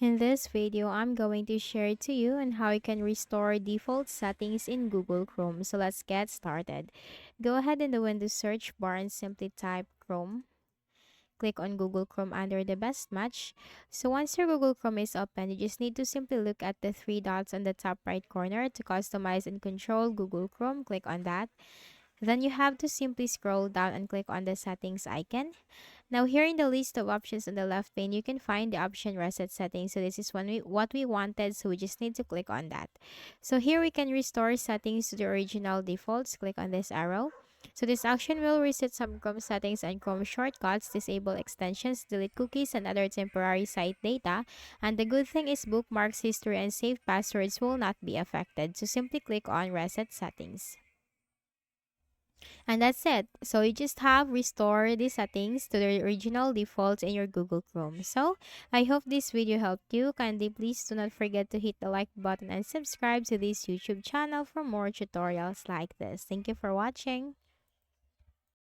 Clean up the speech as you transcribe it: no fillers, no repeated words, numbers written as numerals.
In this video, I'm going to share to you on how you can restore default settings in Google Chrome. So let's get started. Go ahead in the Windows search bar and simply type Chrome. Click on Google Chrome under the best match. So once your Google Chrome is open, you just need to simply look at the three dots on the top right corner to customize and control Google Chrome. Click on that. Then you have to simply scroll down and click on the settings icon. Now here in the list of options on the left pane, you can find the option reset settings. So this is what we wanted, so we just need to click on that. So here we can restore settings to the original defaults. Click on this arrow. So this action will reset some Chrome settings and Chrome shortcuts, disable extensions, delete cookies and other temporary site data. And the good thing is bookmarks, history, and saved passwords will not be affected. So simply click on reset settings. And that's it. So you just have restore the settings to the original defaults in your Google Chrome. So I hope this video helped you. Kindly please do not forget to hit the like button and subscribe to this YouTube channel for more tutorials like this. Thank you for watching.